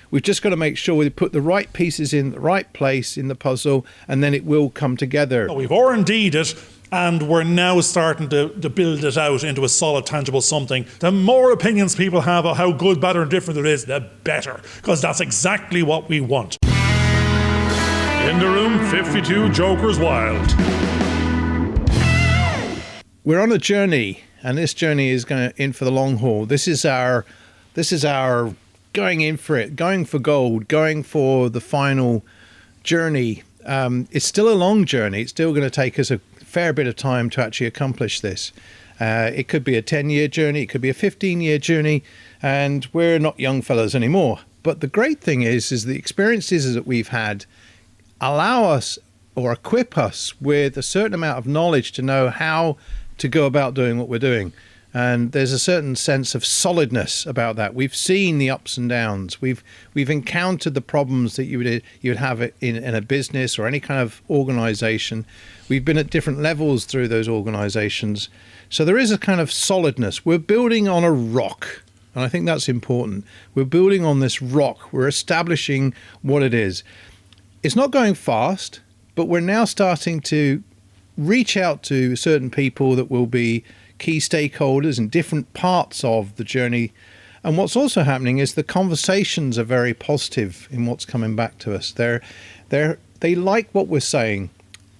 We've just got to make sure we put the right pieces in the right place in the puzzle, and then it will come together. We've R&D'd it, and we're now starting to build it out into a solid, tangible something. The more opinions people have of how good, bad, or indifferent it is, the better, because that's exactly what we want. In the room, 52 Jokers Wild. We're on a journey, and this journey is going in for the long haul. This is our going in for it, going for gold, going for the final journey. It's still a long journey. It's still going to take us a fair bit of time to actually accomplish this. It could be a 10-year journey, it could be a 15-year journey, and we're not young fellows anymore. But the great thing is the experiences that we've had allow us or equip us with a certain amount of knowledge to know how to go about doing what we're doing. And there's a certain sense of solidness about that. We've seen the ups and downs. We've encountered the problems that you would have in a business or any kind of organization. We've been at different levels through those organizations. So there is a kind of solidness. We're building on a rock. And I think that's important. We're building on this rock. We're establishing what it is. It's not going fast, but we're now starting to reach out to certain people that will be key stakeholders in different parts of the journey. And what's also happening is the conversations are very positive in what's coming back to us. They like what we're saying,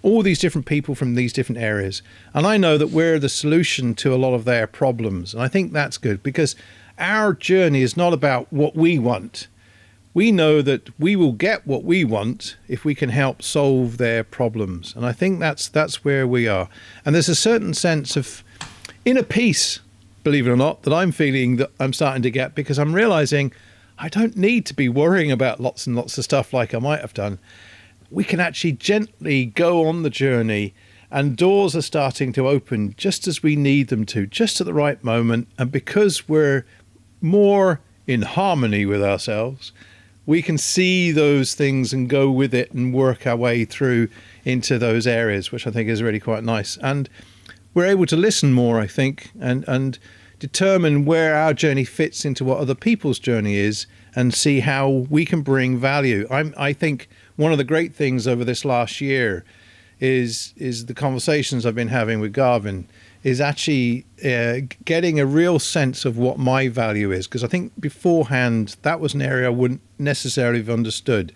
all these different people from these different areas. And I know that we're the solution to a lot of their problems. And I think that's good, because our journey is not about what we want. We know that we will get what we want if we can help solve their problems. And I think that's where we are. And there's a certain sense of inner peace, believe it or not, that I'm feeling that I'm starting to get, because I'm realizing I don't need to be worrying about lots and lots of stuff like I might have done. We can actually gently go on the journey, and doors are starting to open just as we need them to, just at the right moment. And because we're more in harmony with ourselves, we can see those things and go with it and work our way through into those areas, which I think is really quite nice. And we're able to listen more, I think, and determine where our journey fits into what other people's journey is, and see how we can bring value. I think one of the great things over this last year is the conversations I've been having with Garvin, is actually getting a real sense of what my value is. Because I think beforehand, that was an area I wouldn't necessarily have understood.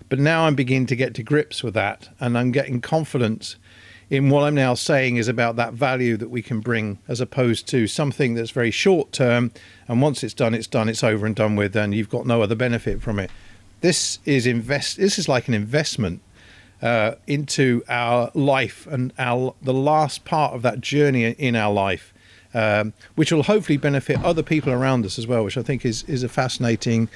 But now I'm beginning to get to grips with that, and I'm getting confidence in what I'm now saying is about that value that we can bring, as opposed to something that's very short term, and once it's done, it's over and done with, and you've got no other benefit from it. This is like an investment into our life and the last part of that journey in our life, which will hopefully benefit other people around us as well, which I think is a fascinating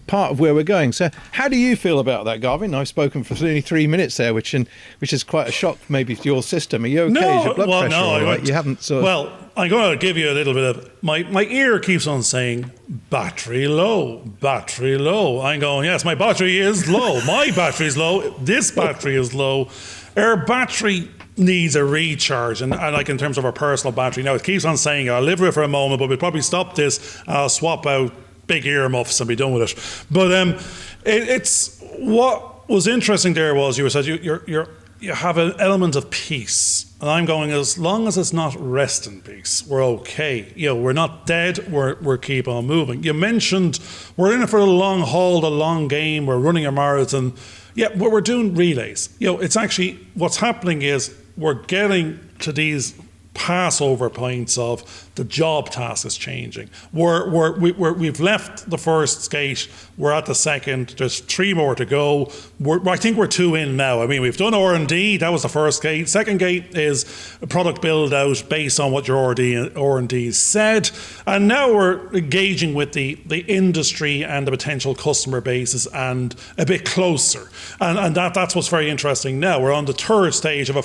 part of where we're going. So how do you feel about that, Garvin? I've spoken for only 3 minutes there, which is quite a shock maybe to your system. Are you okay? No, Is your blood pressure all right? You haven't Well, I'm going to give you a little bit of... My ear keeps on saying, battery low, battery low. I'm going, yes, my battery is low. My battery's low. This battery is low. Our battery needs a recharge, and like in terms of our personal battery. Now, it keeps on saying, I'll live with it for a moment, but we'll probably stop this. I'll swap out big earmuffs and be done with it. But it's what was interesting there was you said you have an element of peace, and I'm going, as long as it's not rest in peace, we're okay. We're not dead. We're keep on moving. You mentioned we're in it for the long haul, the long game. We're running a marathon. Yeah, we're doing relays. It's actually what's happening is we're getting to these passover points of the job task is changing. We've left the first skate. We're at the second. There's 3 more to go. I think we're 2 in now. I mean, we've done R&D. That was the first gate. Second gate is a product build out based on what your R&D said. And now we're engaging with the industry and the potential customer bases and a bit closer. And that's what's very interesting now. We're on the 3rd stage of a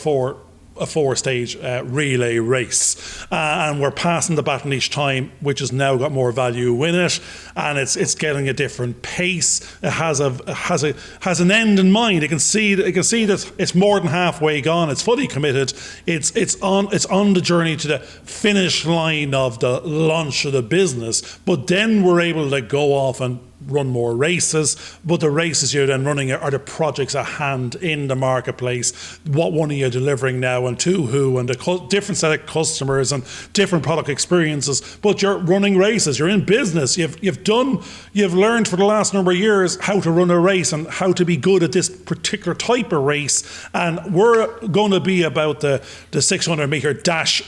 4-stage relay race, and we're passing the baton each time, which has now got more value in it, and it's getting a different pace. It has an end in mind. You can see that it's more than halfway gone. It's fully committed. It's on the journey to the finish line of the launch of the business. But then we're able to go off and run more races, but the races you're then running are the projects at hand in the marketplace. What one are you delivering now, and to who, and the different set of customers and different product experiences. But you're running races, you're in business, you've learned for the last number of years how to run a race and how to be good at this particular type of race. And we're going to be about the 600 meter dash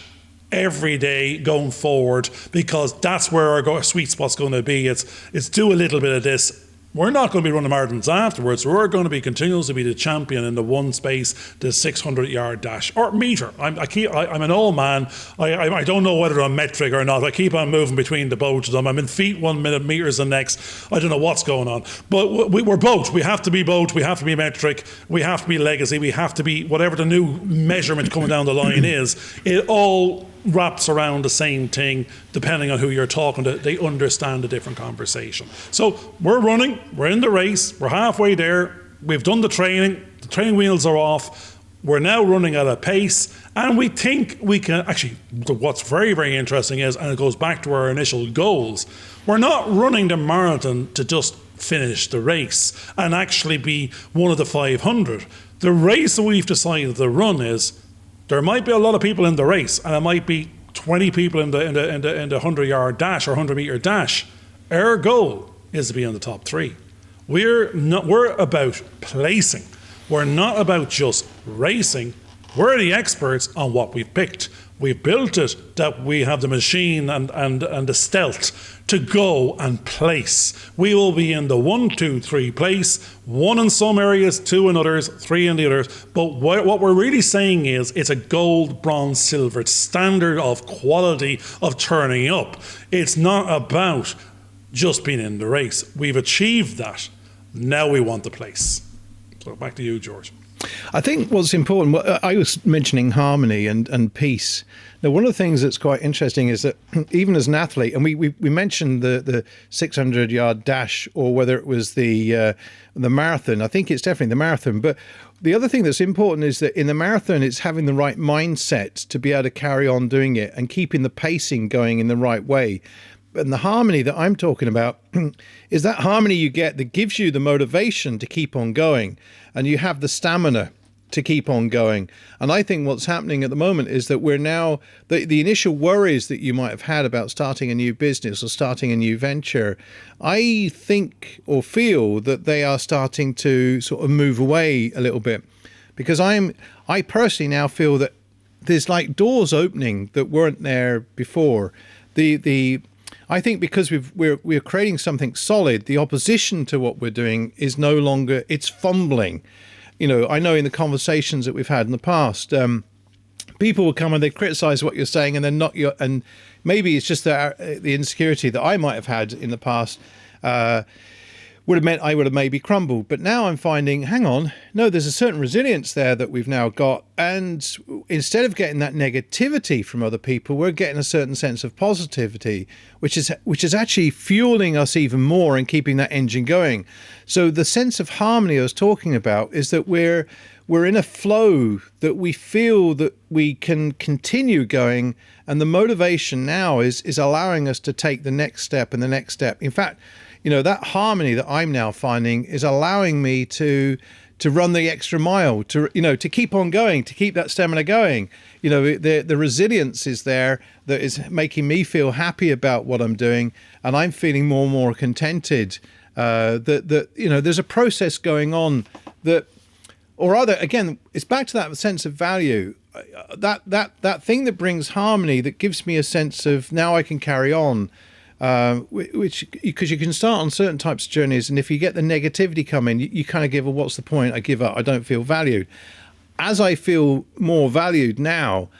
every day going forward, because that's where our sweet spot's going to be. It's do a little bit of this. We're not going to be running marathons afterwards. We're going to be continuously be the champion in the one space, the 600-yard dash or meter. I'm an old man. I don't know whether I'm metric or not. I keep on moving between the both of them. I'm in feet 1 minute, meters the next. I don't know what's going on. But we're both. We have to be both. We have to be metric. We have to be legacy. We have to be whatever the new measurement coming down the line is. It all wraps around the same thing, depending on who you're talking to. They understand the different conversation. So we're running, we're in the race, we're halfway there, we've done the training wheels are off, we're now running at a pace, and we think we can, actually, what's very, very interesting is, and it goes back to our initial goals, we're not running the marathon to just finish the race and actually be one of the 500. The race that we've decided to run is, there might be a lot of people in the race, and it might be 20 people in the 100-yard dash or 100-meter dash. Our goal is to be in the top 3. We're about placing. We're not about just racing. We're the experts on what we've picked. We've built it that we have the machine and the stealth to go and place. We will be in the 1, 2, 3 place, 1 in some areas, 2 in others, 3 in the others. But what we're really saying is it's a gold, bronze, silver standard of quality of turning up. It's not about just being in the race. We've achieved that. Now we want the place. So back to you, George. I think what's important, I was mentioning harmony and peace. Now, one of the things that's quite interesting is that even as an athlete, and we mentioned the 600-yard dash, or whether it was the marathon. I think it's definitely the marathon. But the other thing that's important is that in the marathon, it's having the right mindset to be able to carry on doing it and keeping the pacing going in the right way. And the harmony that I'm talking about is that harmony you get that gives you the motivation to keep on going, and you have the stamina to keep on going. And I think what's happening at the moment is that we're now, the initial worries that you might have had about starting a new business or starting a new venture, I think or feel that they are starting to sort of move away a little bit, because I personally now feel that there's like doors opening that weren't there before. I think because we're creating something solid, the opposition to what we're doing is no longer, it's fumbling. You know, I know in the conversations that we've had in the past, people will come and they criticize what you're saying, and they're not your, and maybe it's just the insecurity that I might have had in the past would have meant I would have maybe crumbled. But now I'm finding, hang on, no, there's a certain resilience there that we've now got. And instead of getting that negativity from other people, we're getting a certain sense of positivity, which is actually fueling us even more and keeping that engine going. So the sense of harmony I was talking about is that we're in a flow that we feel that we can continue going, and the motivation now is allowing us to take the next step and the next step. In fact, you know, that harmony that I'm now finding is allowing me to run the extra mile, to keep on going, to keep that stamina going. You know, the resilience is there that is making me feel happy about what I'm doing, and I'm feeling more and more contented. That you know, there's a process going on that, or rather, again, it's back to that sense of value. That thing that brings harmony, that gives me a sense of now I can carry on. Which, because you can start on certain types of journeys, and if you get the negativity coming, you kind of give, well, what's the point? I give up. I don't feel valued. As I feel more valued now,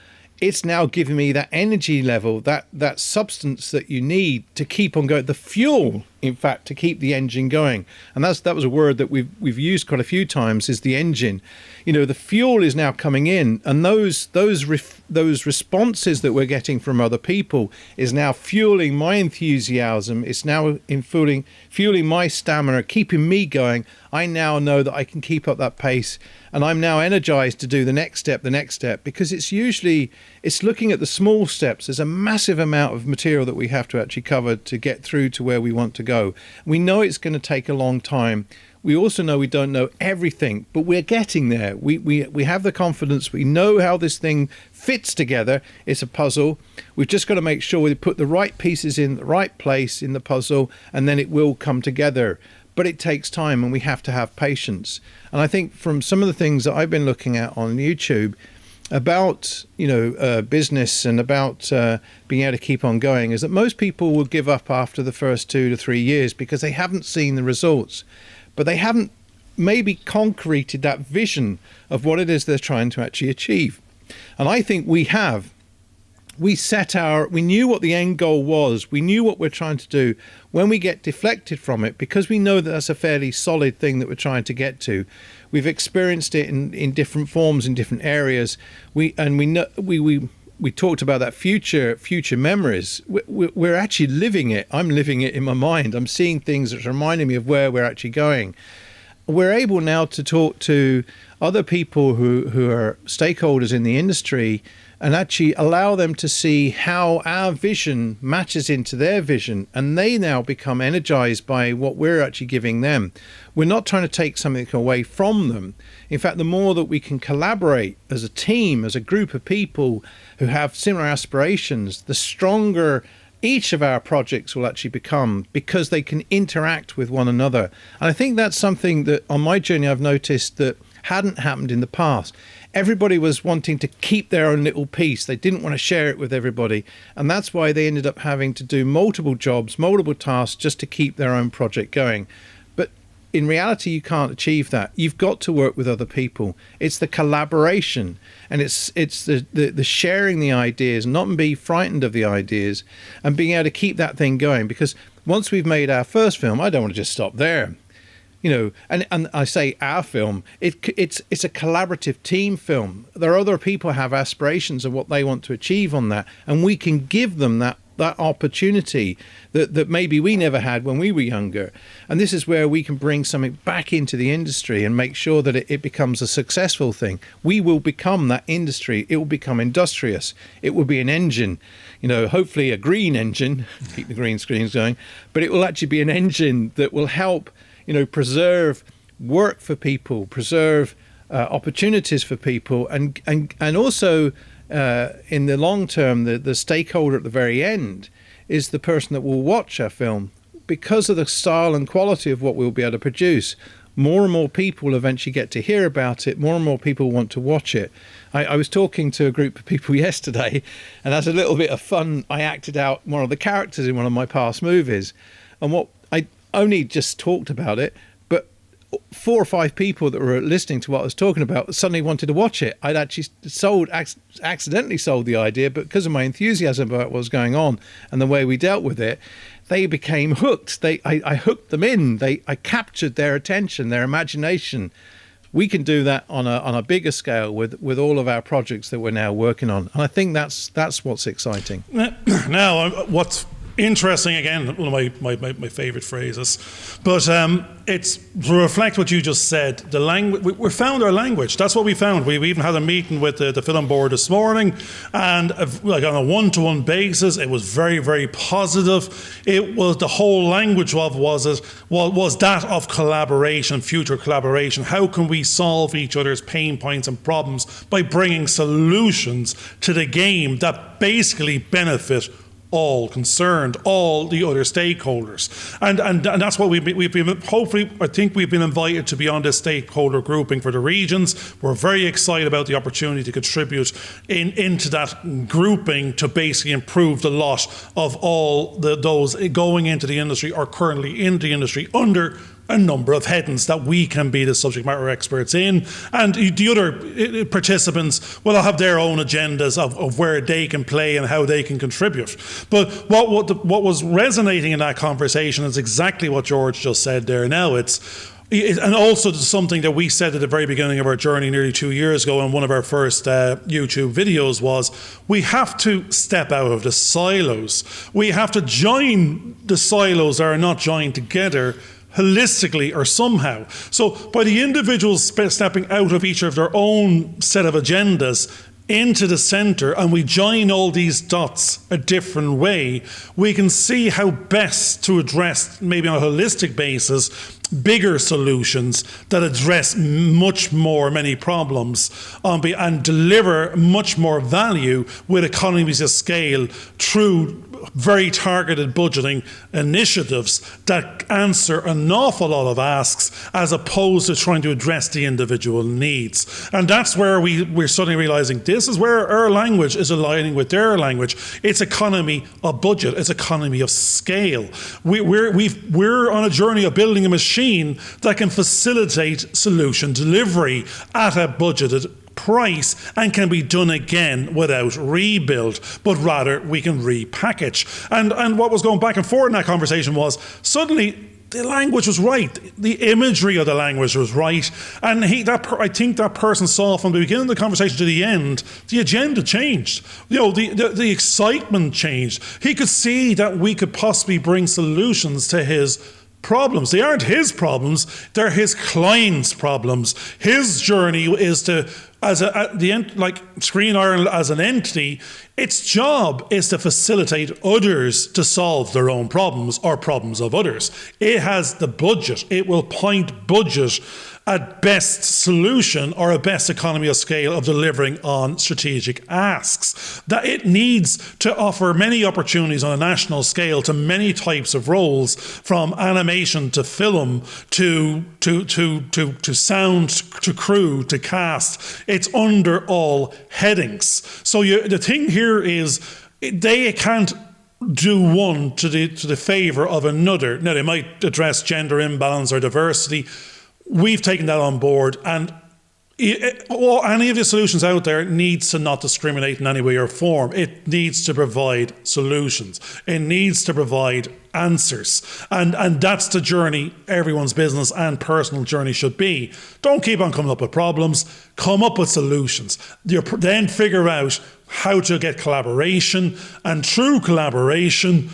it's now giving me that energy level, that substance that you need to keep on going, the fuel, in fact, to keep the engine going. And that was a word that we've used quite a few times, is the engine. You know, the fuel is now coming in, and those responses that we're getting from other people is now fueling my enthusiasm. It's now fueling my stamina, keeping me going. I now know that I can keep up that pace, and I'm now energized to do the next step, because it's usually it's looking at the small steps. There's a massive amount of material that we have to actually cover to get through to where we want to go. We know it's going to take a long time. We also know we don't know everything, but we're getting there. We have the confidence. We know how this thing fits together. It's a puzzle. We've just got to make sure we put the right pieces in the right place in the puzzle, and then it will come together. But it takes time, and we have to have patience. And I think from some of the things that I've been looking at on YouTube about business and about being able to keep on going, is that most people will give up after the first 2 to 3 years because they haven't seen the results, but they haven't maybe concreted that vision of what it is they're trying to actually achieve. And I think we have. We knew what the end goal was. We knew what we're trying to do. When we get deflected from it, because we know that that's a fairly solid thing that we're trying to get to, we've experienced it in different forms, in different areas. We talked about that future memories. We're actually living it. I'm living it in my mind. I'm seeing things that are reminding me of where we're actually going. We're able now to talk to other people who are stakeholders in the industry and actually allow them to see how our vision matches into their vision, and they now become energized by what we're actually giving them. We're not trying to take something away from them. In fact, the more that we can collaborate as a team, as a group of people who have similar aspirations, the stronger each of our projects will actually become, because they can interact with one another. And I think that's something that on my journey I've noticed that hadn't happened in the past. Everybody was wanting to keep their own little piece. They didn't want to share it with everybody. And that's why they ended up having to do multiple jobs, multiple tasks, just to keep their own project going. But in reality, you can't achieve that. You've got to work with other people. It's the collaboration, and it's the sharing the ideas, not being frightened of the ideas, and being able to keep that thing going. Because once we've made our first film, I don't want to just stop there. And I say our film, it's a collaborative team film. There are other people who have aspirations of what they want to achieve on that, and we can give them that opportunity that maybe we never had when we were younger. And this is where we can bring something back into the industry and make sure that it becomes a successful thing. We will become that industry. It will become industrious. It will be an engine, hopefully a green engine, keep the green screens going, but it will actually be an engine that will help preserve work for people, preserve opportunities for people, and also in the long term, the stakeholder at the very end is the person that will watch our film. Because of the style and quality of what we'll be able to produce, more and more people eventually get to hear about it. More and more people want to watch it. I was talking to a group of people yesterday, and as a little bit of fun, I acted out one of the characters in one of my past movies. And what I only just talked about it, but 4 or 5 people that were listening to what I was talking about suddenly wanted to watch it. I'd actually accidentally sold the idea, but because of my enthusiasm about what was going on and the way we dealt with it, they became hooked. I hooked them in. I captured their attention, their imagination. We can do that on a bigger scale with all of our projects that we're now working on, and I think that's what's exciting. Now, what's interesting, again, one of my favorite phrases, but it's to reflect what you just said. The language, we found our language. That's what we found. We even had a meeting with the film board this morning, and like on a one-to-one basis, it was very, very positive. It was the whole language of was that of collaboration, future collaboration. How can we solve each other's pain points and problems by bringing solutions to the game that basically benefit all concerned, all the other stakeholders, and that's what we've been. Hopefully, I think we've been invited to be on this stakeholder grouping for the regions. We're very excited about the opportunity to contribute into that grouping to basically improve the lot of all those going into the industry or currently in the industry under a number of headings that we can be the subject matter experts in, and the other participants will have their own agendas of where they can play and how they can contribute. But what was resonating in that conversation is exactly what George just said there. Now and also something that we said at the very beginning of our journey nearly 2 years ago in one of our first YouTube videos was we have to step out of the silos. We have to join the silos that are not joined together holistically or somehow. So by the individuals stepping out of each of their own set of agendas into the center and we join all these dots a different way, we can see how best to address, maybe on a holistic basis, bigger solutions that address many problems and deliver much more value with economies of scale through very targeted budgeting initiatives that answer an awful lot of asks as opposed to trying to address the individual needs. And that's where we're suddenly realizing this is where our language is aligning with their language. It's economy of budget. It's economy of scale. We're on a journey of building a machine that can facilitate solution delivery at a budgeted price and can be done again without rebuild, but rather we can repackage. And what was going back and forth in that conversation was suddenly the language was right. The imagery of the language was right. And I think that person saw from the beginning of the conversation to the end, the agenda changed. The excitement changed. He could see that we could possibly bring solutions to his problems. They aren't his problems, they're his clients' problems. His journey is to, Screen Ireland as an entity, its job is to facilitate others to solve their own problems or problems of others. It has the budget. It will point budget at best solution or a best economy of scale of delivering on strategic asks. That it needs to offer many opportunities on a national scale to many types of roles, from animation to film to sound to crew to cast. It's under all headings. So the thing here is they can't do one to the favour of another. Now, they might address gender imbalance or diversity. We've taken that on board, and any of the solutions out there needs to not discriminate in any way or form. It needs to provide solutions. It needs to provide answers. And that's the journey everyone's business and personal journey should be. Don't keep on coming up with problems. Come up with solutions. Then figure out how to get collaboration. And through collaboration,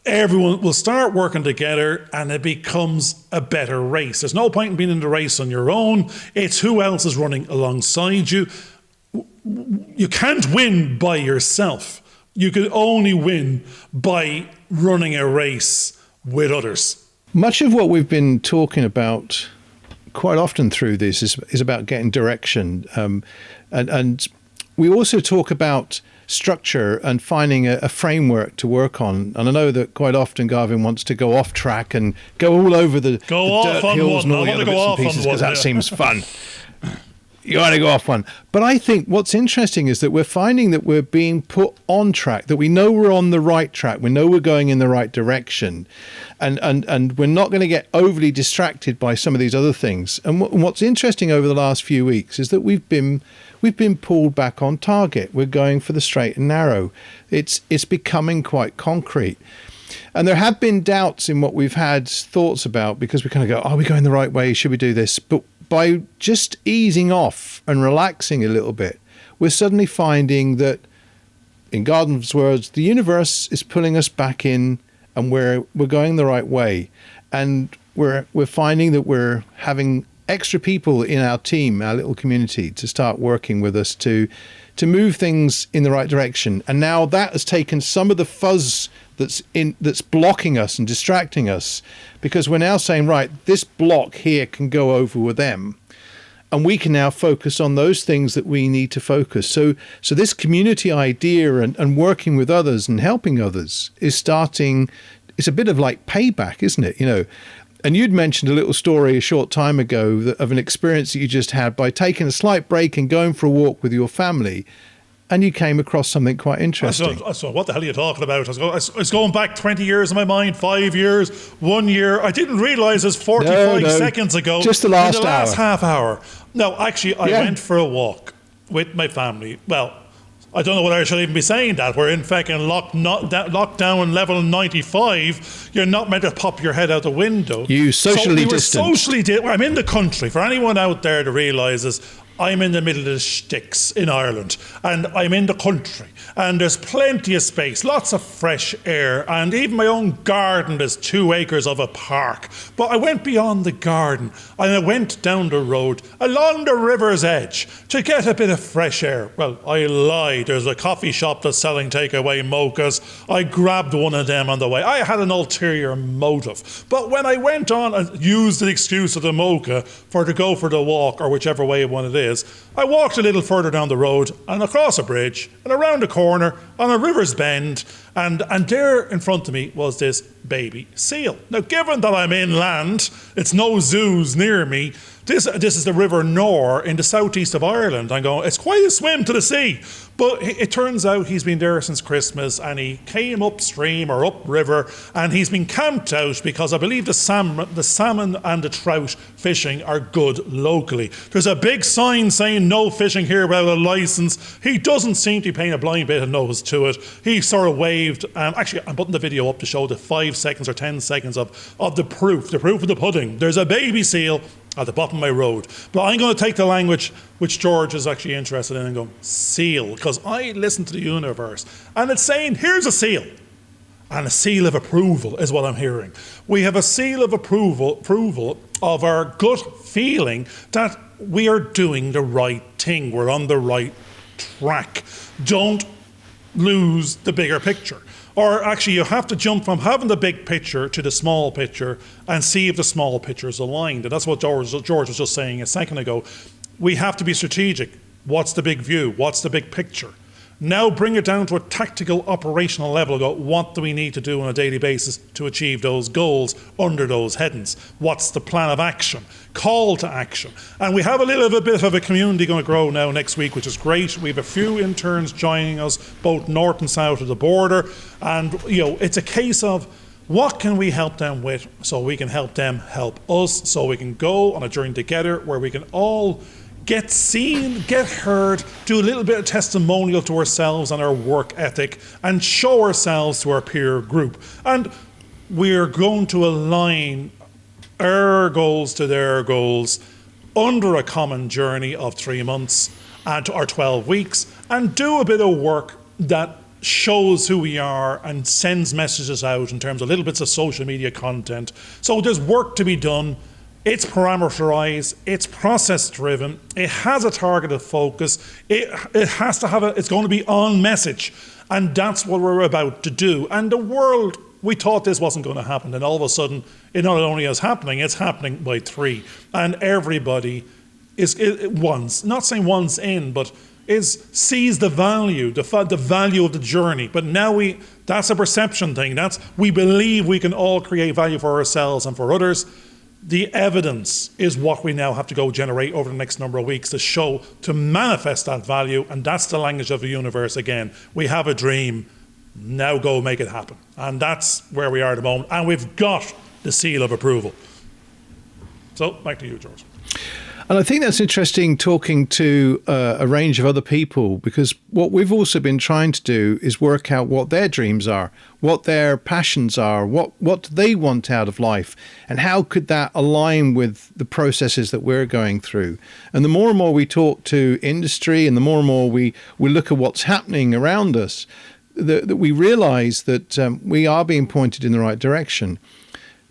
everyone will start working together and it becomes a better race. There's no point in being in the race on your own. It's who else is running alongside you. You can't win by yourself. You can only win by running a race with others. Much of what we've been talking about quite often through this is about getting direction. And we also talk about structure and finding a framework to work on. And I know that quite often Garvin wants to go off track and go all over the dirt hills and all the other bits and pieces because that seems fun. You want to go off one. But I think what's interesting is that we're finding that we're being put on track, that we know we're on the right track. We know we're going in the right direction. And we're not going to get overly distracted by some of these other things. And what's interesting over the last few weeks is that we've been pulled back on target. We're going for the straight and narrow. It's becoming quite concrete. And there have been doubts in what we've had thoughts about, because we kind of go, are we going the right way? Should we do this? But by just easing off and relaxing a little bit, we're suddenly finding that, in Garvin's words, the universe is pulling us back in and we're going the right way. And we're finding that we're having extra people in our team, our little community, to start working with us to move things in the right direction. And now that has taken some of the fuzz that's blocking us and distracting us, because we're now saying, right, this block here can go over with them, and we can now focus on those things that we need to focus. So this community idea and working with others and helping others is starting. It's a bit of like payback, isn't it? And you'd mentioned a little story a short time ago of an experience that you just had by taking a slight break and going for a walk with your family, and you came across something quite interesting. So what the hell are you talking about? I was going back 20 years in my mind, 5 years, 1 year. I didn't realise it was 45 seconds ago. Just the last half hour. No, actually, I went for a walk with my family. Well, I don't know whether I should even be saying that. We're in fucking lockdown level 95. You're not meant to pop your head out the window. You socially distant. I'm in the country. For anyone out there that realises, I'm in the middle of the sticks in Ireland, and I'm in the country, and there's plenty of space, lots of fresh air, and even my own garden, there's 2 acres of a park. But I went beyond the garden, and I went down the road, along the river's edge, to get a bit of fresh air. Well, I lied. There's a coffee shop that's selling takeaway mochas. I grabbed one of them on the way. I had an ulterior motive. But when I went on and used the excuse of the mocha to go for the walk, or whichever way one it is, I walked a little further down the road and across a bridge and around a corner on a river's bend, and there in front of me was this baby seal. Now, given that I'm inland, it's no zoos near me. This is the River Nore in the southeast of Ireland. I'm going, it's quite a swim to the sea. But it turns out he's been there since Christmas, and he came upstream or upriver, and he's been camped out because I believe the salmon and the trout fishing are good locally. There's a big sign saying no fishing here without a license. He doesn't seem to be paying a blind bit of notice to it. He sort of waved. Actually, I'm putting the video up to show the 5 seconds or 10 seconds of the proof of the pudding. There's a baby seal at the bottom of my road. But I'm going to take the language which George is actually interested in and go, seal, because I listen to the universe, and it's saying, here's a seal. And a seal of approval is what I'm hearing. We have a seal of approval of our gut feeling that we are doing the right thing. We're on the right track. Don't lose the bigger picture. Or actually, you have to jump from having the big picture to the small picture and see if the small picture is aligned. And that's what George was just saying a second ago. We have to be strategic. What's the big view? What's the big picture? Now bring it down to a tactical, operational level. Go, what do we need to do on a daily basis to achieve those goals under those headings? What's the plan of action? Call to action. And we have a little bit of a community going to grow now next week, which is great. We have a few interns joining us, both north and south of the border. And, it's a case of what can we help them with so we can help them help us, so we can go on a journey together where we can all get seen, get heard, do a little bit of testimonial to ourselves and our work ethic, and show ourselves to our peer group. And we're going to align our goals to their goals under a common journey of 3 months or 12 weeks, and do a bit of work that shows who we are and sends messages out in terms of little bits of social media content. So there's work to be done. It's parameterized, it's process driven, it has a targeted focus, it has to have it's going to be on message, and that's what we're about to do. And the world, we thought this wasn't going to happen, and all of a sudden it not only is happening, it's happening by 3, and everybody is not saying one's in, but sees the value, the value of the journey. But now that's a perception thing. We believe we can all create value for ourselves and for others. The evidence is what we now have to go generate over the next number of weeks to manifest that value, and that's the language of the universe again. We have a dream, now go make it happen. And that's where we are at the moment, and we've got the seal of approval. So, back to you, George. And I think that's interesting, talking to a range of other people, because what we've also been trying to do is work out what their dreams are, what their passions are, what they want out of life, and how could that align with the processes that we're going through. And the more and more we talk to industry, and the more we look at what's happening around us, that we realize that we are being pointed in the right direction.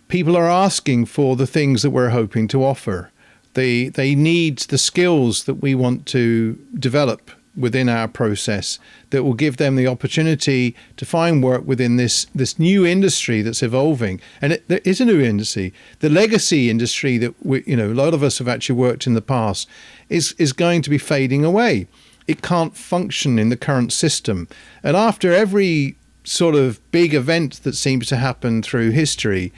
People are asking for the things that we're hoping to offer. They need the skills that we want to develop within our process that will give them the opportunity to find work within this new industry that's evolving. And there is a new industry. The legacy industry that a lot of us have actually worked in the past is going to be fading away. It can't function in the current system. And after every sort of big event that seems to happen through history,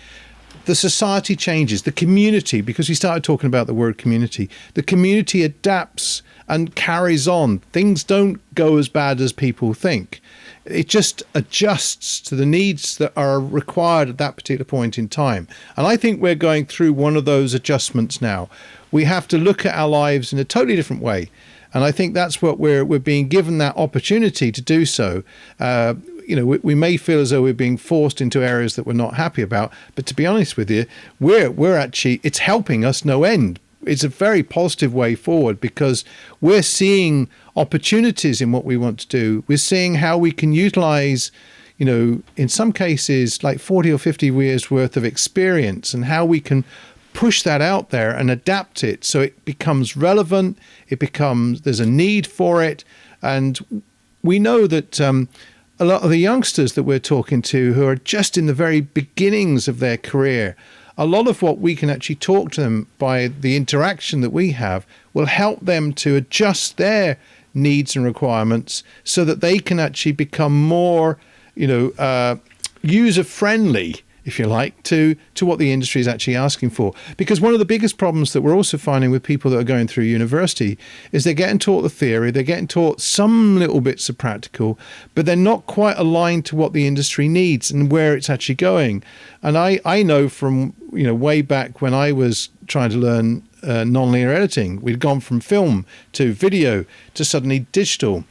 the society changes, the community, because we started talking about the word community, the community adapts and carries on. Things don't go as bad as people think. It just adjusts to the needs that are required at that particular point in time. And I think we're going through one of those adjustments now. We have to look at our lives in a totally different way. And I think that's what we're being given, that opportunity to do so. We may feel as though we're being forced into areas that we're not happy about, but to be honest with you, we're actually, it's helping us no end. it's a very positive way forward, because we're seeing opportunities in what we want to do. We're seeing how we can utilize, in some cases, like 40 or 50 years worth of experience, and how we can push that out there and adapt it so it becomes relevant. There's a need for it. And we know that a lot of the youngsters that we're talking to, who are just in the very beginnings of their career, a lot of what we can actually talk to them by the interaction that we have will help them to adjust their needs and requirements so that they can actually become more, user-friendly, if you like, to what the industry is actually asking for. Because one of the biggest problems that we're also finding with people that are going through university is they're getting taught the theory, they're getting taught some little bits of practical, but they're not quite aligned to what the industry needs and where it's actually going. And I know from, way back when I was trying to learn nonlinear editing, we'd gone from film to video to suddenly digital.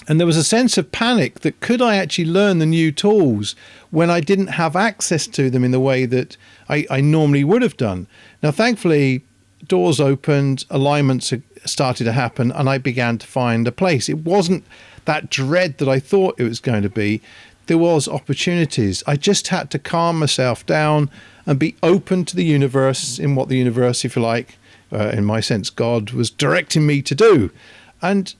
And there was a sense of panic that could I actually learn the new tools when I didn't have access to them in the way that I normally would have done. Now, thankfully, doors opened, alignments started to happen, and I began to find a place. It wasn't that dread that I thought it was going to be. There was opportunities. I just had to calm myself down and be open to the universe, in what the universe, if you like, in my sense, God, was directing me to do. And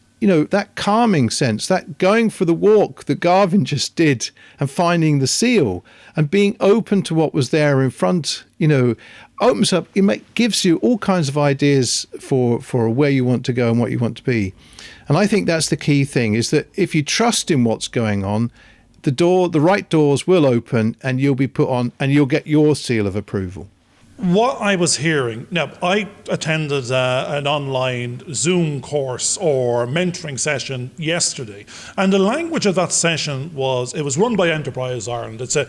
that calming sense, that going for the walk that Garvin just did and finding the seal and being open to what was there in front, opens up, gives you all kinds of ideas for where you want to go and what you want to be. And I think that's the key thing, is that if you trust in what's going on, the right doors will open and you'll be put on and you'll get your seal of approval. What I was hearing, now I attended an online Zoom course or mentoring session yesterday, and the language of that session was run by Enterprise Ireland. It's a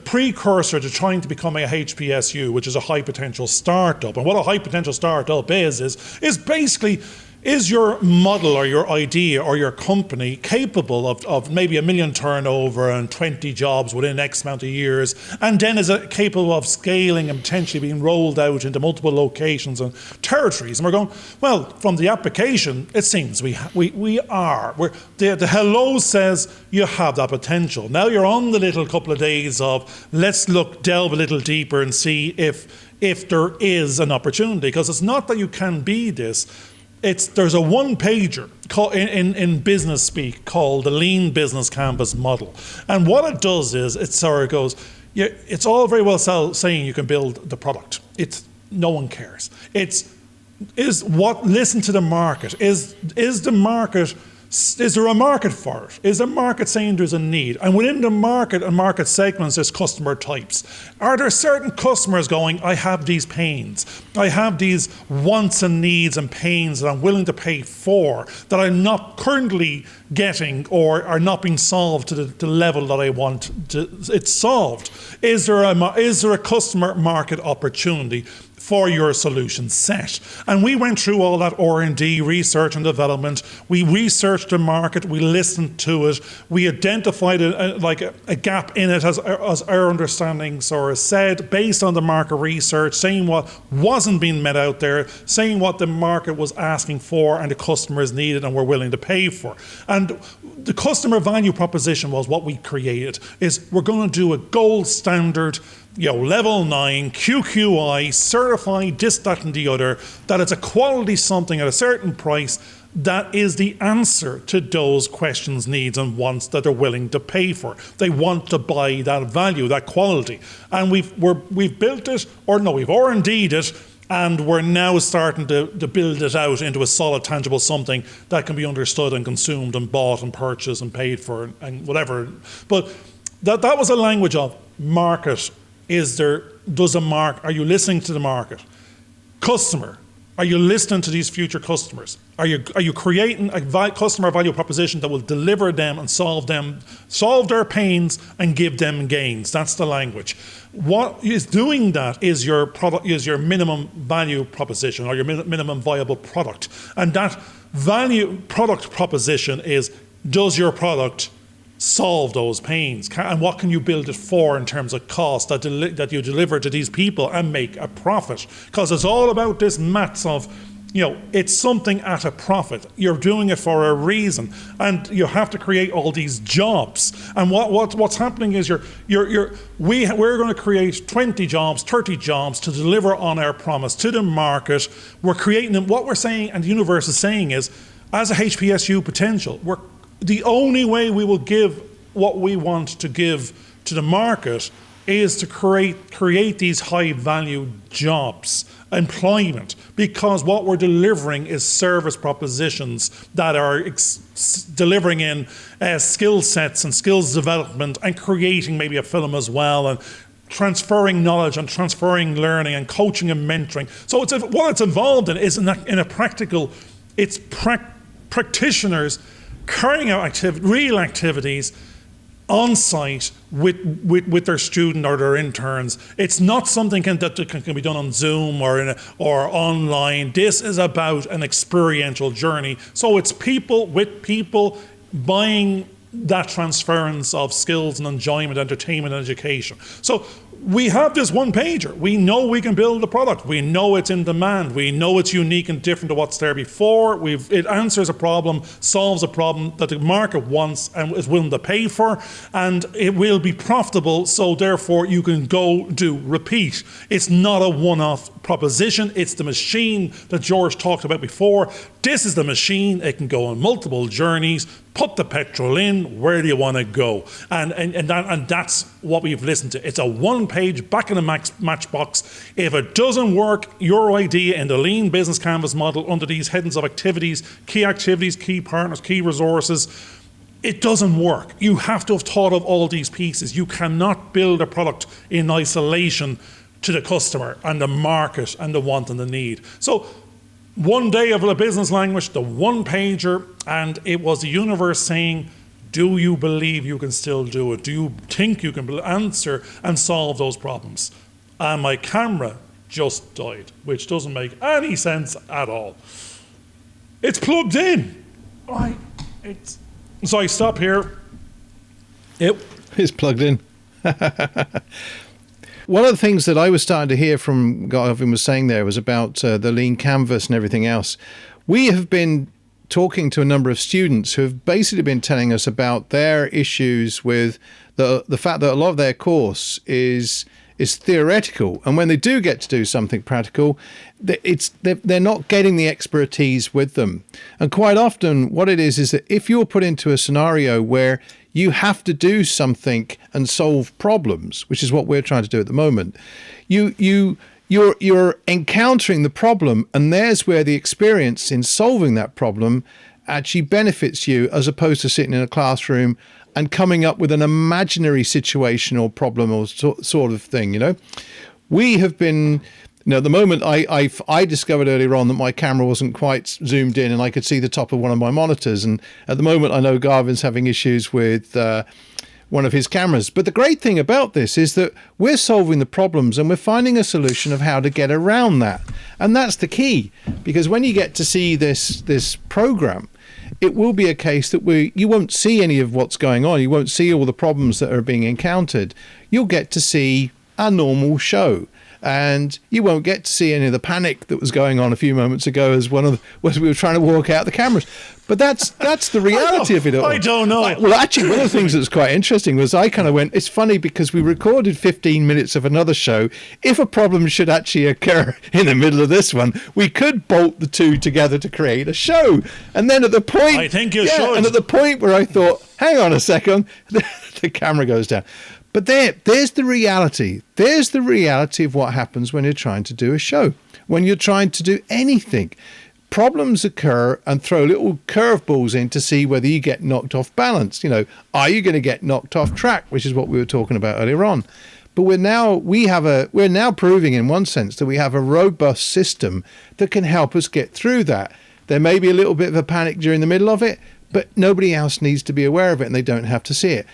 precursor to trying to become a HPSU, which is a high potential startup. And what a high potential startup is basically, is your model or your idea or your company capable of maybe $1 million turnover and 20 jobs within X amount of years, and then is it capable of scaling and potentially being rolled out into multiple locations and territories? And we're going, well, from the application, it seems we are. The hello says you have that potential. Now you're on the little couple of days of let's delve a little deeper and see if there is an opportunity, because it's not that you can be this. There's a one-pager in business speak called the Lean Business Canvas Model. And what it does is it sort of goes, it's all very well saying you can build the product. No one cares. Listen to the market. Is there a market for it? Is the market saying there's a need? And within the market and market segments, there's customer types. Are there certain customers going, I have these pains, I have these wants and needs and pains that I'm willing to pay for, that I'm not currently getting or are not being solved to the level that I want it's solved? Is there a customer market opportunity for your solution set? And we went through all that R&D, research and development. We researched the market, we listened to it, we identified a gap in it, as our understanding sort of said, based on the market research, saying what wasn't being met out there, saying what the market was asking for and the customers needed and were willing to pay for. And the customer value proposition was what we created, is we're going to do a gold standard, level 9, QQI, certified this, that and the other, that it's a quality something at a certain price that is the answer to those questions, needs and wants that they're willing to pay for. They want to buy that value, that quality. And we've built it, we've R&D'd it, and we're now starting to build it out into a solid, tangible something that can be understood and consumed and bought and purchased and paid for and whatever. But that was a language of market. Are you listening to the market? Customer, are you listening to these future customers? Are you creating a customer value proposition that will deliver them and solve their pains and give them gains? That's the language. What is doing that is your product, is your minimum value proposition or your minimum viable product. And that value product proposition is, does your product solve those pains? And what can you build it for in terms of cost that you deliver to these people and make a profit? Because it's all about this maths of, it's something at a profit. You're doing it for a reason, and you have to create all these jobs. And what's happening is we're going to create 20 jobs, 30 jobs to deliver on our promise to the market. We're creating them. What we're saying, and the universe is saying, is as a HPSU potential, the only way we will give what we want to give to the market is to create these high value jobs, employment, because what we're delivering is service propositions that are delivering in skill sets and skills development, and creating maybe a film as well, and transferring knowledge and transferring learning and coaching and mentoring. So what it's involved in is in a practical, it's practitioners carrying out real activities on site with their student or their interns. It's not something that can be done on Zoom or online. This is about an experiential journey. So it's people with people buying that transference of skills and enjoyment, entertainment, and education. So we have this one pager. We know we can build a product. We know it's in demand. We know it's unique and different to what's there before. It answers a problem, solves a problem that the market wants and is willing to pay for, and it will be profitable. So therefore, you can go do repeat. It's not a one-off proposition. It's the machine that George talked about before. This is the machine. It can go on multiple journeys. Put the petrol in. Where do you want to go? And that's what we've listened to. It's a one-page back in the matchbox. If it doesn't work, your idea in the lean business canvas model under these headings of activities, key partners, key resources, it doesn't work. You have to have thought of all these pieces. You cannot build a product in isolation to the customer and the market and the want and the need. So one day of a business language, the one pager, and it was the universe saying, do you believe you can still do it? Do you think you can answer and solve those problems? And my camera just died, which doesn't make any sense at all. It's plugged in. So I stop here. It's plugged in. One of the things that I was starting to hear from Garvin was saying there was about the lean canvas and everything else. We have been talking to a number of students who have basically been telling us about their issues with the fact that a lot of their course is theoretical, and when they do get to do something practical, they're not getting the expertise with them. And quite often what it is that if you're put into a scenario where you have to do something and solve problems, which is what we're trying to do at the moment, you're encountering the problem, and there's where the experience in solving that problem actually benefits you, as opposed to sitting in a classroom and coming up with an imaginary situation or problem or sort of thing. We have been, at the moment I discovered earlier on that my camera wasn't quite zoomed in and I could see the top of one of my monitors, and at the moment I know Garvin's having issues with one of his cameras. But the great thing about this is that we're solving the problems and we're finding a solution of how to get around that. And that's the key, because when you get to see this program, it will be a case that you won't see any of what's going on. You won't see all the problems that are being encountered. You'll get to see a normal show. And you won't get to see any of the panic that was going on a few moments ago as we were trying to walk out the cameras. But that's the reality of it all. I don't know. Well, actually, one of the things that was quite interesting was I kind of went, it's funny because we recorded 15 minutes of another show. If a problem should actually occur in the middle of this one, we could bolt the two together to create a show. And then at the point... I think you should. And at the point where I thought, hang on a second, the camera goes down. But there's the reality. There's the reality of what happens when you're trying to do a show, when you're trying to do anything. Problems occur and throw little curveballs in to see whether you get knocked off balance. Are you going to get knocked off track, which is what we were talking about earlier on. But we're now proving in one sense that we have a robust system that can help us get through that. There may be a little bit of a panic during the middle of it, but nobody else needs to be aware of it and they don't have to see it.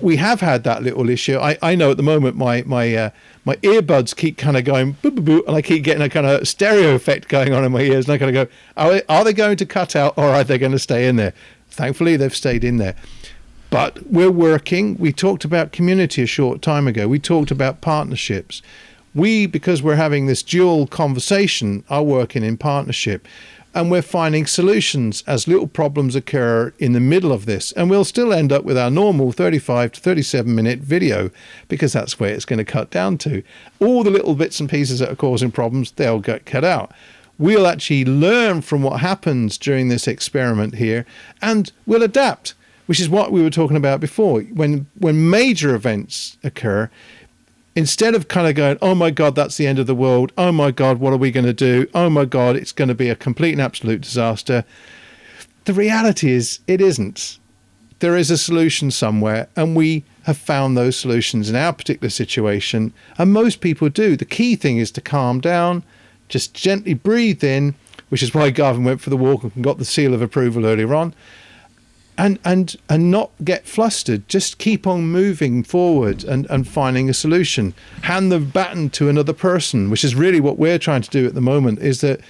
We have had that little issue. I know at the moment my earbuds keep kind of going boo boo boo, and I keep getting a kind of stereo effect going on in my ears, and I kind of go, are they going to cut out or are they going to stay in there? Thankfully, they've stayed in there. But we're working. We talked about community a short time ago. We talked about partnerships. We, because we're having this dual conversation, are working in partnership. And we're finding solutions as little problems occur in the middle of this. And we'll still end up with our normal 35 to 37 minute video, because that's where it's going to cut down to. All the little bits and pieces that are causing problems, they'll get cut out. We'll actually learn from what happens during this experiment here, and we'll adapt, which is what we were talking about before. When major events occur, instead of kind of going, oh my God, that's the end of the world. Oh my God, what are we going to do? Oh my God, it's going to be a complete and absolute disaster. The reality is it isn't. There is a solution somewhere, and we have found those solutions in our particular situation. And most people do. The key thing is to calm down, just gently breathe in, which is why Garvin went for the walk and got the seal of approval earlier on. And not get flustered. Just keep on moving forward and finding a solution. Hand the baton to another person, which is really what we're trying to do at the moment, is that,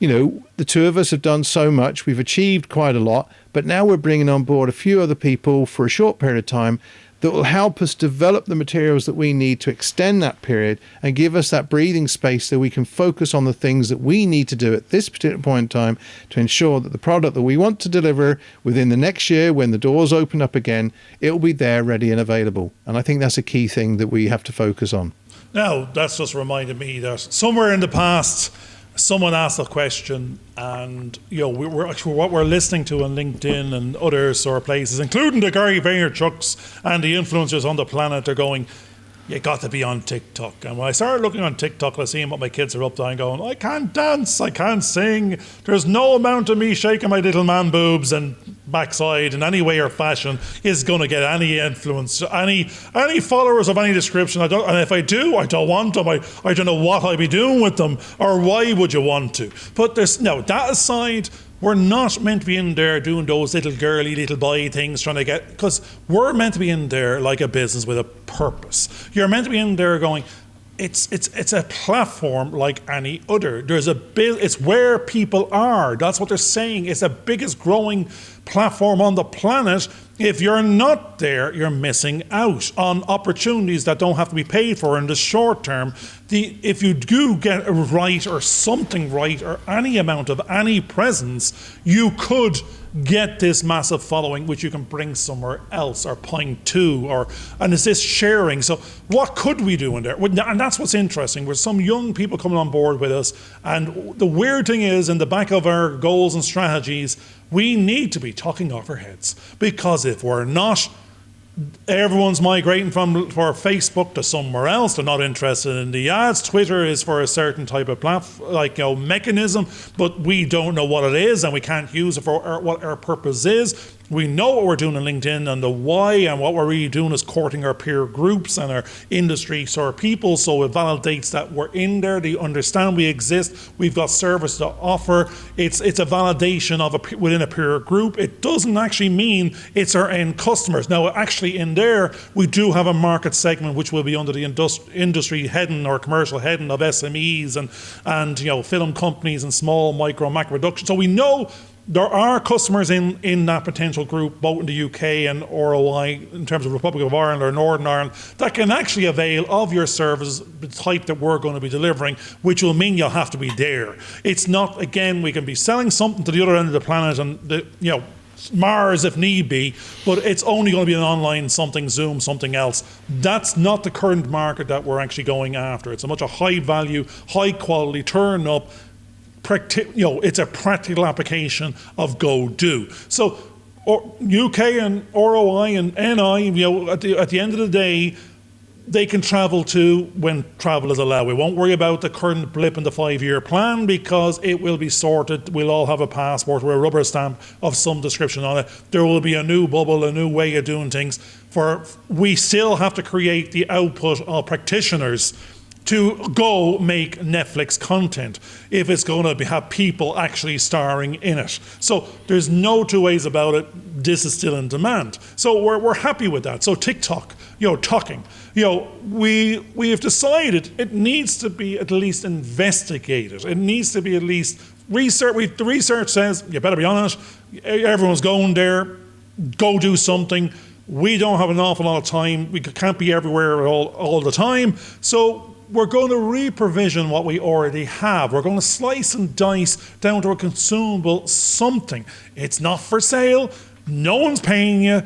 you know, the two of us have done so much. We've achieved quite a lot, but now we're bringing on board a few other people for a short period of time that will help us develop the materials that we need to extend that period and give us that breathing space so we can focus on the things that we need to do at this particular point in time to ensure that the product that we want to deliver within the next year, when the doors open up again, it will be there, ready and available. And I think that's a key thing that we have to focus on. Now, that's just reminded me that somewhere in the past, someone asked a question, and you know, what we're listening to on LinkedIn and other sort of places, including the Gary Vaynerchuks and the influencers on the planet, are going, you got to be on TikTok. And when I started looking on TikTok, I seeing what my kids are up to, and going, I can't dance, I can't sing. There's no amount of me shaking my little man boobs and backside in any way or fashion is going to get any influence, any followers of any description. And if I do, I don't want them. I don't know what I'd be doing with them, or why would you want to? But there's no, that aside, we're not meant to be in there doing those little girly, little boy things trying to get, because we're meant to be in there like a business with a purpose. You're meant to be in there going, it's a platform like any other. It's where people are. That's what they're saying. It's the biggest growing platform on the planet. If you're not there, you're missing out on opportunities that don't have to be paid for in the short term. If you do get a right or something right, or any amount of any presence, you could get this massive following, which you can bring somewhere else or point to, and it's this sharing. So what could we do in there? And that's what's interesting. There's some young people coming on board with us, and the weird thing is, in the back of our goals and strategies, we need to be talking off our heads, because if we're not, everyone's migrating for Facebook to somewhere else. They're not interested in the ads. Twitter is for a certain type of mechanism, but we don't know what it is, and we can't use it for what our purpose is. We know what we're doing in LinkedIn and the why, and what we're really doing is courting our peer groups and our industry sort of people, so it validates that we're in there, they understand we exist, we've got service to offer. It's a validation of within a peer group. It doesn't actually mean it's our end customers. Now, actually in there, we do have a market segment which will be under the industry heading or commercial heading of SMEs and you know, film companies and small micro macro production. So we know there are customers in that potential group, both in the UK and ROI, in terms of Republic of Ireland or Northern Ireland, that can actually avail of your service, the type that we're going to be delivering, which will mean you'll have to be there. It's not, again, we can be selling something to the other end of the planet and Mars if need be, but it's only going to be an online something, Zoom, something else. That's not the current market that we're actually going after. It's a much high value, high quality, turn up, it's a practical application of go do. So UK and ROI and NI, at the end of the day, they can travel to when travel is allowed. We won't worry about the current blip in the 5-year plan, because it will be sorted. We'll all have a passport with a rubber stamp of some description on it. There will be a new bubble, a new way of doing things. We still have to create the output of practitioners to go make Netflix content if it's going to have people actually starring in it. So there's no two ways about it. This is still in demand. So we're happy with that. So TikTok, talking, we have decided it needs to be at least investigated. It needs to be at least research. The research says you better be on it. Everyone's going there. Go do something. We don't have an awful lot of time. We can't be everywhere all the time. So we're going to re-provision what we already have. We're going to slice and dice down to a consumable something. It's not for sale. No one's paying you.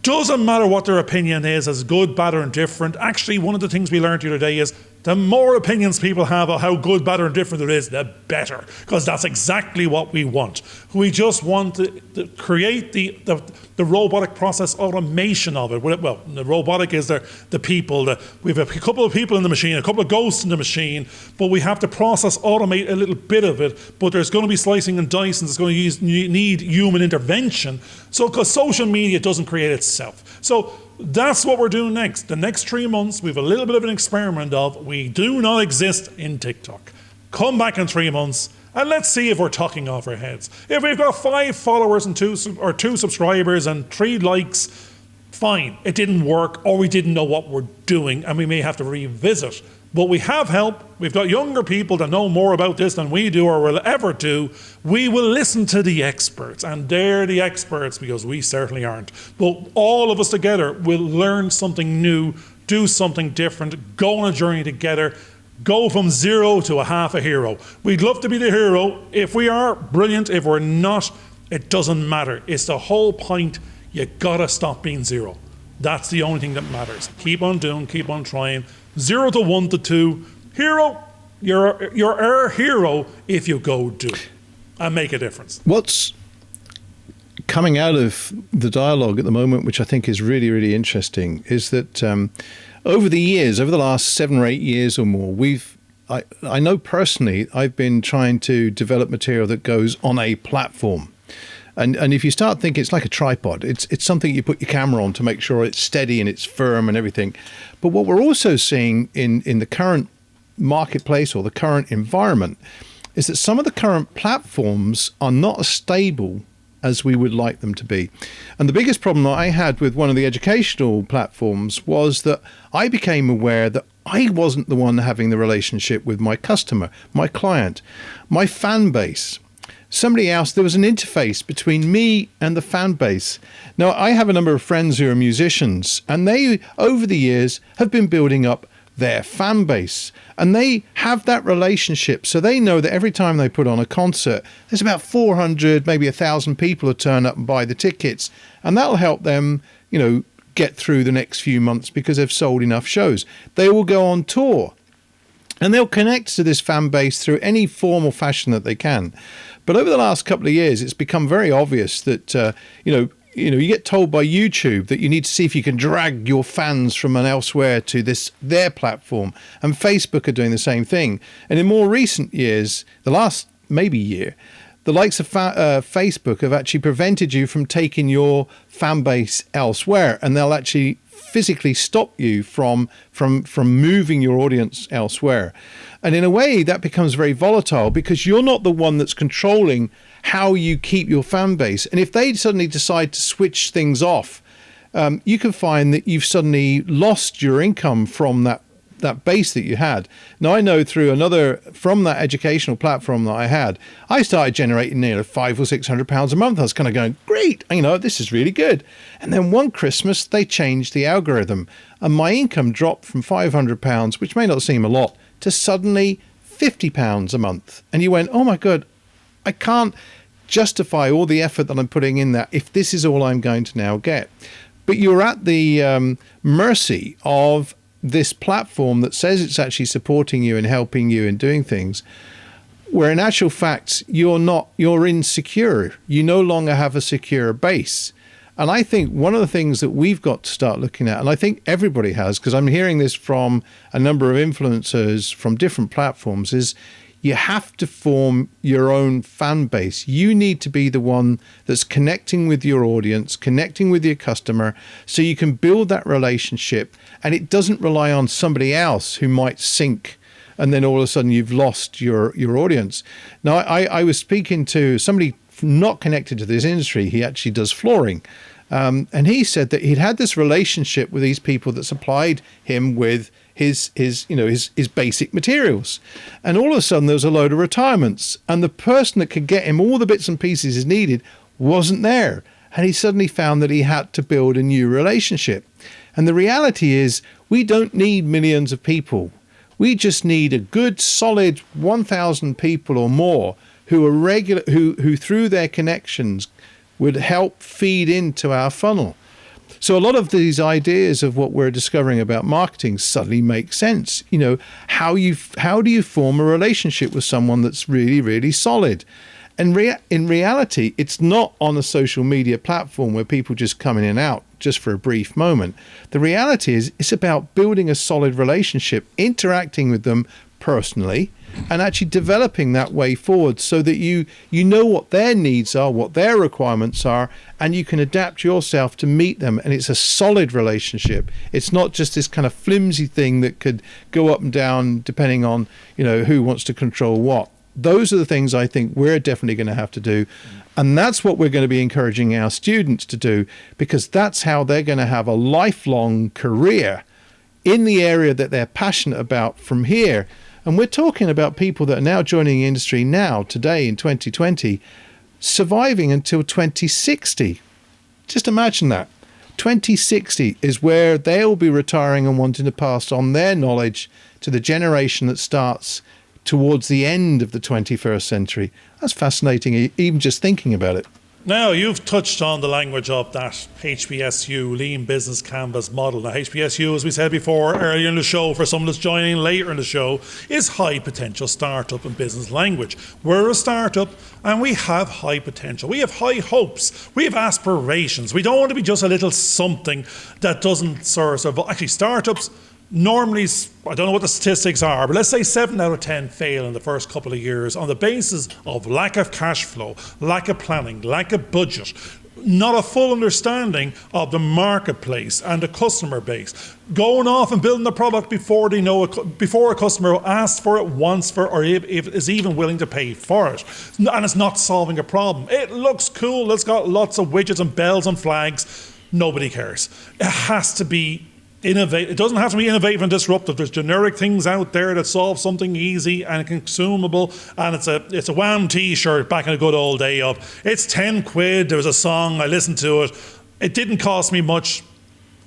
Doesn't matter what their opinion is, as good, bad, or indifferent. Actually, one of the things we learned the other day is the more opinions people have of how good, bad, or indifferent it is, the better. Because that's exactly what we want. We just want to create the robotic process automation of it. Well, the robotic is the people. We have a couple of people in the machine, a couple of ghosts in the machine, but we have to process, automate a little bit of it. But there's going to be slicing and dicing. It's going to need human intervention. So, because social media doesn't create itself. So that's what we're doing next. The next 3 months, we have a little bit of an experiment of we do not exist in TikTok. Come back in 3 months and let's see if we're talking off our heads. If we've got 5 followers and 2 subscribers and 3 likes, fine. It didn't work, or we didn't know what we're doing, and we may have to revisit. But we have help. We've got younger people that know more about this than we do or will ever do. We will listen to the experts, and they're the experts because we certainly aren't. But all of us together will learn something new, do something different, go on a journey together, go from zero to a half a hero. We'd love to be the hero. If we are, brilliant. If we're not, it doesn't matter. It's the whole point. You gotta stop being zero. That's the only thing that matters. Keep on doing, keep on trying. 0 to 1 to 2. Hero, you're our hero if you go do it and make a difference. What's coming out of the dialogue at the moment, which I think is really, really interesting, is that over the last 7 or 8 years or more, I know personally, I've been trying to develop material that goes on a platform. And if you start thinking, it's like a tripod. It's something you put your camera on to make sure it's steady and it's firm and everything. But what we're also seeing in the current marketplace or the current environment is that some of the current platforms are not as stable as we would like them to be. And the biggest problem that I had with one of the educational platforms was that I became aware that I wasn't the one having the relationship with my customer, my client, my fan base. Somebody else, there was an interface between me and the fan base. Now, I have a number of friends who are musicians, and they, over the years, have been building up their fan base. And they have that relationship, so they know that every time they put on a concert, there's about 400, maybe 1,000 people who turn up and buy the tickets. And that'll help them, get through the next few months because they've sold enough shows. They will go on tour. And they'll connect to this fan base through any form or fashion that they can. But over the last couple of years, it's become very obvious that, you get told by YouTube that you need to see if you can drag your fans from elsewhere to their platform. And Facebook are doing the same thing. And in more recent years, the last maybe year, the likes of Facebook have actually prevented you from taking your fan base elsewhere. And they'll actually physically stop you from moving your audience elsewhere. And in a way, that becomes very volatile because you're not the one that's controlling how you keep your fan base. And if they suddenly decide to switch things off, you can find that you've suddenly lost your income from that base that you had. Now, I know from that educational platform that I had, I started generating nearly £500 or £600 a month. I was kind of going, great, this is really good. And then one Christmas, they changed the algorithm and my income dropped from £500, which may not seem a lot, to suddenly £50 a month. And you went, oh my God, I can't justify all the effort that I'm putting in that if this is all I'm going to now get. But you're at the mercy of this platform that says it's actually supporting you and helping you and doing things, where in actual fact, you're insecure. You no longer have a secure base. And I think one of the things that we've got to start looking at, and I think everybody has, because I'm hearing this from a number of influencers from different platforms, is you have to form your own fan base. You need to be the one that's connecting with your audience, connecting with your customer, so you can build that relationship and it doesn't rely on somebody else who might sync and then all of a sudden you've lost your audience. Now, I was speaking to somebody not connected to this industry. He actually does flooring. And he said that he'd had this relationship with these people that supplied him with his basic materials. And all of a sudden there was a load of retirements and the person that could get him all the bits and pieces he needed wasn't there. and he suddenly found that he had to build a new relationship. And the reality is, we don't need millions of people. We just need a good, solid 1,000 people or more who are regular, who through their connections would help feed into our funnel. So a lot of these ideas of what we're discovering about marketing suddenly make sense. You know, how do you form a relationship with someone that's really, really solid? And in reality, it's not on a social media platform where people just come in and out just for a brief moment. The reality is it's about building a solid relationship, interacting with them personally, and actually developing that way forward so that you know what their needs are, what their requirements are, and you can adapt yourself to meet them. And it's a solid relationship. It's not just this kind of flimsy thing that could go up and down depending on, you know, who wants to control what. Those are the things I think we're definitely going to have to do. And that's what we're going to be encouraging our students to do, because that's how they're going to have a lifelong career in the area that they're passionate about from here. And we're talking about people that are now joining the industry now, today in 2020, surviving until 2060. Just imagine that. 2060 is where they'll be retiring and wanting to pass on their knowledge to the generation that starts towards the end of the 21st century. That's fascinating, even just thinking about it. Now, you've touched on the language of that HBSU, Lean Business Canvas model. Now, HBSU, as we said before earlier in the show, for someone that's joining later in the show, is high potential startup and business language. We're a startup and we have high potential. We have high hopes. We have aspirations. We don't want to be just a little something that doesn't serve. Actually, startups normally, I don't know what the statistics are, but let's say 7 out of 10 fail in the first couple of years on the basis of lack of cash flow, lack of planning, lack of budget, not a full understanding of the marketplace and the customer base, going off and building the product before they know it, before a customer asks for it, wants for it, or if is even willing to pay for it. And it's not solving a problem. It looks cool, it's got lots of widgets and bells and flags. Nobody cares. It has to be innovate. It doesn't have to be innovative and disruptive. There's generic things out there that solve something easy and consumable, and it's a Wham t-shirt back in a good old day of it's 10 quid. There was a song, I listened to it. It didn't cost me much.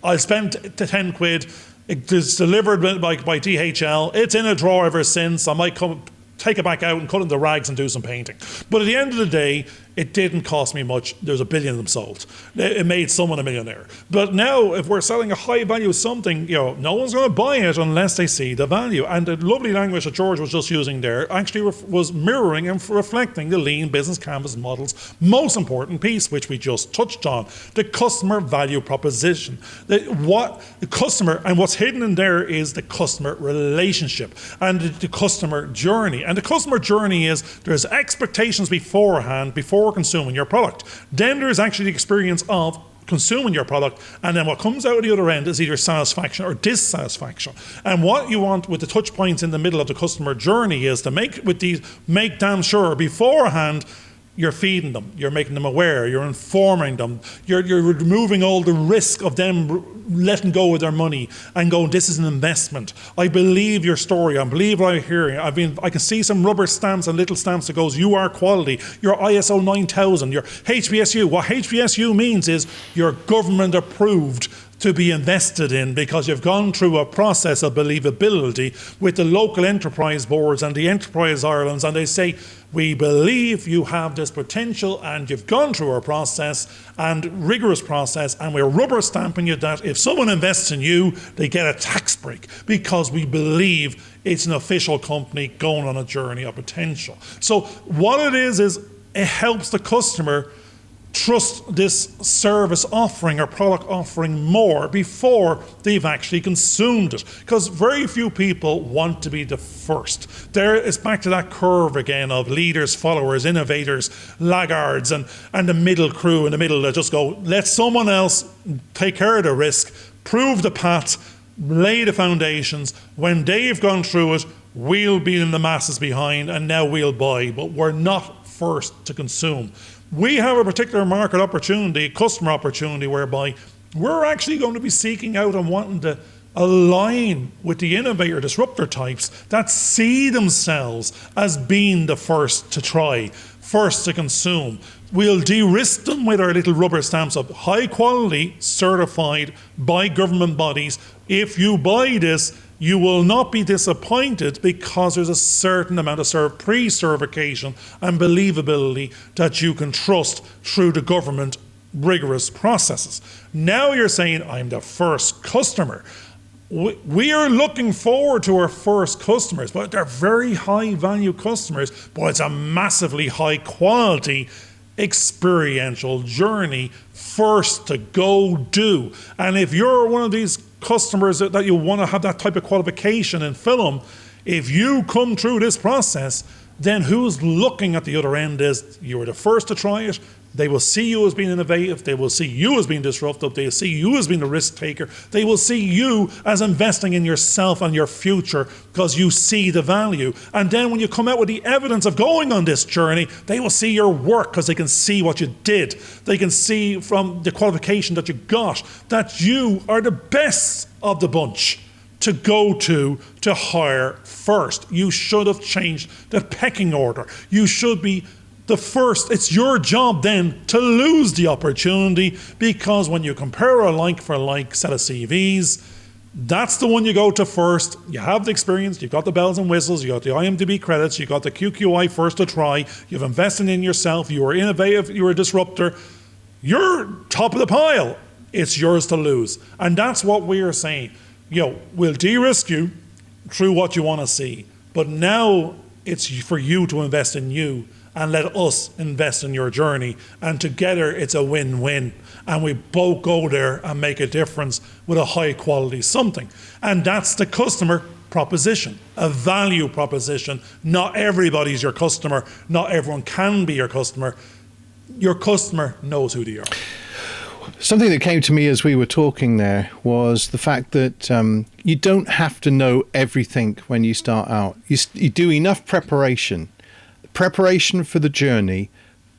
I spent 10 quid. It was delivered by DHL. It's in a drawer ever since. I might come take it back out and cut into rags and do some painting. But at the end of the day, it didn't cost me much. There's a billion of them sold. It made someone a millionaire. But now, if we're selling a high value of something, you know, no one's going to buy it unless they see the value. And the lovely language that George was just using there actually was mirroring and reflecting the Lean Business Canvas model's most important piece, which we just touched on, the customer value proposition. The customer, and what's hidden in there is the customer relationship and the customer journey. And the customer journey is there's expectations beforehand, before consuming your product. Then there's actually the experience of consuming your product, and then what comes out of the other end is either satisfaction or dissatisfaction. And what you want with the touch points in the middle of the customer journey is to make damn sure beforehand you're feeding them, you're making them aware, you're informing them, you're removing all the risk of them letting go of their money and going, this is an investment. I believe your story, I believe what I'm hearing. I can see some rubber stamps and little stamps that goes, you are quality, you're ISO 9000, you're HBSU. What HBSU means is you're government approved to be invested in because you've gone through a process of believability with the local enterprise boards and the enterprise Irelands, and they say, we believe you have this potential and you've gone through our process and rigorous process, and we're rubber stamping you that if someone invests in you, they get a tax break because we believe it's an official company going on a journey of potential. So what it is it helps the customer trust this service offering or product offering more before they've actually consumed it. Because very few people want to be the first. There is back to that curve again of leaders, followers, innovators, laggards, and the middle crew in the middle that just go, let someone else take care of the risk, prove the path, lay the foundations. When they've gone through it, we'll be in the masses behind and now we'll buy, but we're not first to consume. We have a particular market opportunity, customer opportunity, whereby we're actually going to be seeking out and wanting to align with the innovator, disruptor types that see themselves as being the first to try, first to consume. We'll de-risk them with our little rubber stamps of high quality, certified by government bodies. If you buy this, you will not be disappointed because there's a certain amount of pre-certification and believability that you can trust through the government rigorous processes. Now you're saying, I'm the first customer. We are looking forward to our first customers, but they're very high value customers, but it's a massively high quality experiential journey first to go do. And if you're one of these customers that you want to have that type of qualification in film, if you come through this process, then who's looking at the other end is you were the first to try it. They will see you as being innovative. They will see you as being disruptive. They will see you as being a risk taker. They will see you as investing in yourself and your future because you see the value. And then when you come out with the evidence of going on this journey, they will see your work because they can see what you did. They can see from the qualification that you got that you are the best of the bunch to go to hire first. You should have changed the pecking order. You should be the first. It's your job then to lose the opportunity, because when you compare a like for like set of CVs, that's the one you go to first. You have the experience, you've got the bells and whistles, you got the IMDb credits, you got the QQI first to try, you've invested in yourself, you are innovative, you're a disruptor, you're top of the pile. It's yours to lose. And that's what we are saying. We'll de-risk you through what you want to see, but now it's for you to invest in you and let us invest in your journey. And together it's a win-win. And we both go there and make a difference with a high quality something. And that's the customer proposition, a value proposition. Not everybody's your customer. Not everyone can be your customer. Your customer knows who they are. Something that came to me as we were talking there was the fact that you don't have to know everything when you start out. You do enough preparation for the journey,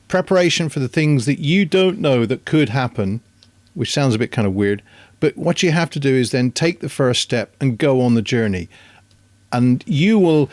preparation for the things that you don't know that could happen, which sounds a bit kind of weird, but what you have to do is then take the first step and go on the journey. And you will,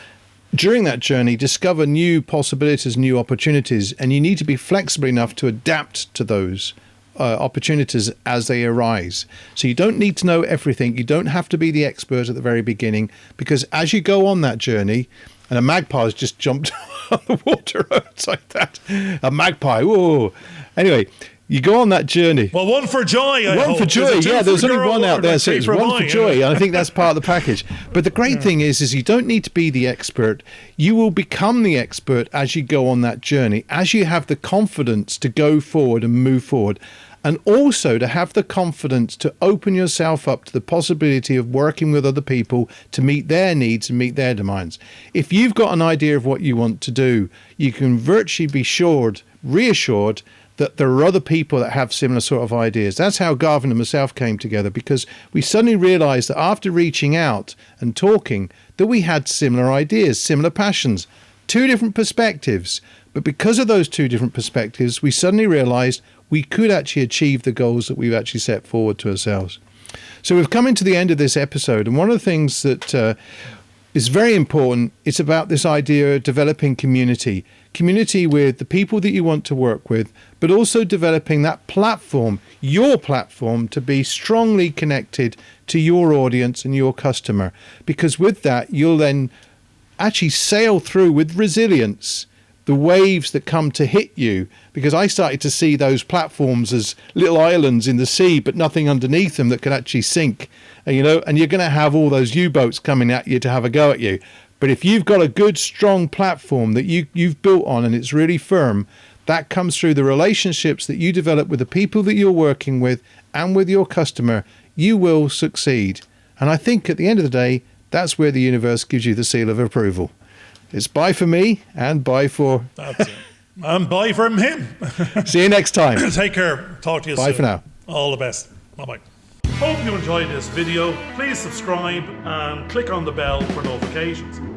during that journey, discover new possibilities, new opportunities, and you need to be flexible enough to adapt to those opportunities as they arise. So you don't need to know everything. You don't have to be the expert at the very beginning, because as you go on that journey, and a magpie has just jumped on the water outside that. A magpie, whoa. Anyway, you go on that journey. Well, one for joy, One for joy, yeah. There's only one out there, so it's one for joy. And I think that's part of the package. But the great thing is you don't need to be the expert. You will become the expert as you go on that journey, as you have the confidence to go forward and move forward. And also to have the confidence to open yourself up to the possibility of working with other people to meet their needs and meet their demands. If you've got an idea of what you want to do, you can virtually be reassured that there are other people that have similar sort of ideas. That's how Garvin and myself came together, because we suddenly realized that after reaching out and talking, that we had similar ideas, similar passions, two different perspectives. But because of those two different perspectives, we suddenly realized we could actually achieve the goals that we've actually set forward to ourselves. So we've come into the end of this episode, and one of the things that is very important, it's about this idea of developing community with the people that you want to work with, but also developing that platform, your platform, to be strongly connected to your audience and your customer. Because with that, you'll then actually sail through with resilience the waves that come to hit you, because I started to see those platforms as little islands in the sea, but nothing underneath them that could actually sink, and you're going to have all those U-boats coming at you to have a go at you. But if you've got a good, strong platform that you've built on and it's really firm, that comes through the relationships that you develop with the people that you're working with and with your customer, you will succeed. And I think at the end of the day, that's where the universe gives you the seal of approval. It's bye for me and bye for... That's it. And bye from him. See you next time. Take care. Talk to you soon. Bye for now. All the best. Bye-bye. Hope you enjoyed this video. Please subscribe and click on the bell for notifications.